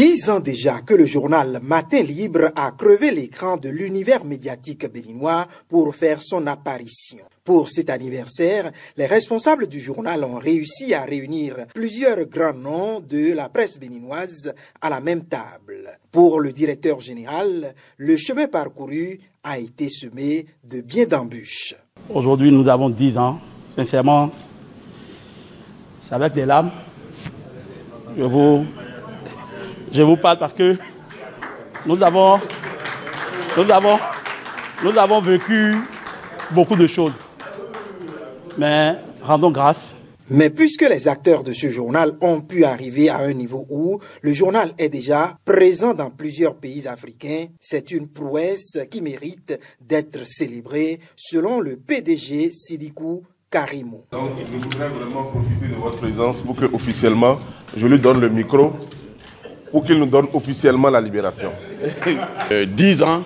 10 ans déjà que le journal Matin Libre a crevé l'écran de l'univers médiatique béninois pour faire son apparition. Pour cet anniversaire, les responsables du journal ont réussi à réunir plusieurs grands noms de la presse béninoise à la même table. Pour le directeur général, le chemin parcouru a été semé de bien d'embûches. Aujourd'hui, nous avons 10 ans. Sincèrement, c'est avec des larmes. Je vous parle parce que nous avons vécu beaucoup de choses. Mais rendons grâce. Mais puisque les acteurs de ce journal ont pu arriver à un niveau où le journal est déjà présent dans plusieurs pays africains, c'est une prouesse qui mérite d'être célébrée selon le PDG Sidikou Karimo. Donc, je voudrais vraiment profiter de votre présence pour que officiellement, je lui donne le micro pour qu'il nous donne officiellement la libération. 10 ans,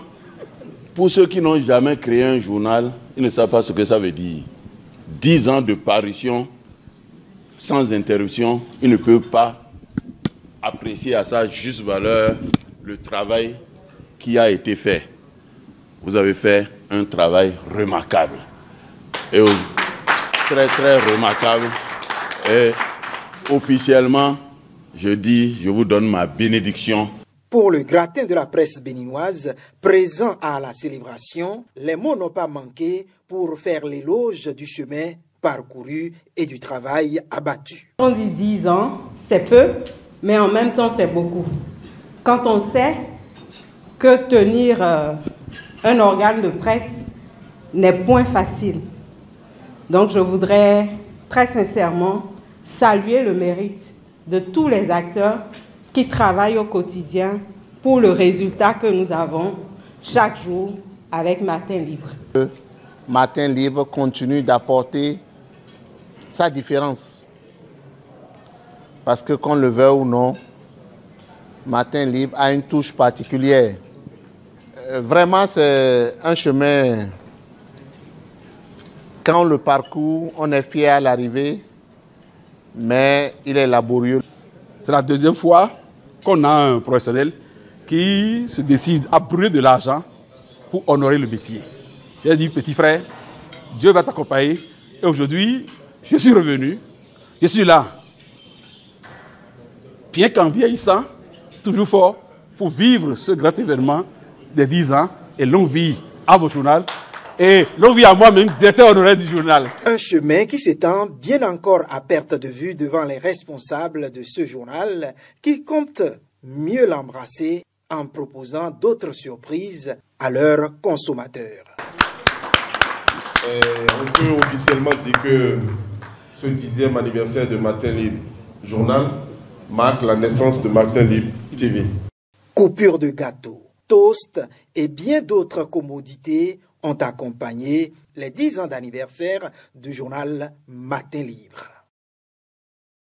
pour ceux qui n'ont jamais créé un journal, ils ne savent pas ce que ça veut dire. 10 ans de parution sans interruption, ils ne peuvent pas apprécier à sa juste valeur le travail qui a été fait. Vous avez fait un travail remarquable. Et très, très remarquable. Et officiellement, je dis, je vous donne ma bénédiction. Pour le gratin de la presse béninoise, présent à la célébration, les mots n'ont pas manqué pour faire l'éloge du chemin parcouru et du travail abattu. On dit 10 ans, c'est peu, mais en même temps c'est beaucoup. Quand on sait que tenir un organe de presse n'est point facile. Donc je voudrais très sincèrement saluer le mérite de tous les acteurs qui travaillent au quotidien pour le résultat que nous avons chaque jour avec Matin Libre. Matin Libre continue d'apporter sa différence. Parce que qu'on le veuille ou non, Matin Libre a une touche particulière. Vraiment, c'est un chemin. Quand on le parcourt, on est fier à l'arrivée, mais il est laborieux. C'est la deuxième fois qu'on a un professionnel qui se décide à brûler de l'argent pour honorer le métier. J'ai dit, petit frère, Dieu va t'accompagner. Et aujourd'hui, je suis revenu, je suis là. Bien qu'en vieillissant, toujours fort, pour vivre ce grand événement des 10 ans et longue vie à votre journal. Et longue vie à moi-même, directeur honoraire du journal. Un chemin qui s'étend bien encore à perte de vue devant les responsables de ce journal qui comptent mieux l'embrasser en proposant d'autres surprises à leurs consommateurs. On peut officiellement dire que ce 10e anniversaire de Matin Libre Journal marque la naissance de Matin Libre TV. Coupure de gâteau, toast et bien d'autres commodités ont accompagné les 10 ans d'anniversaire du journal Matin Libre.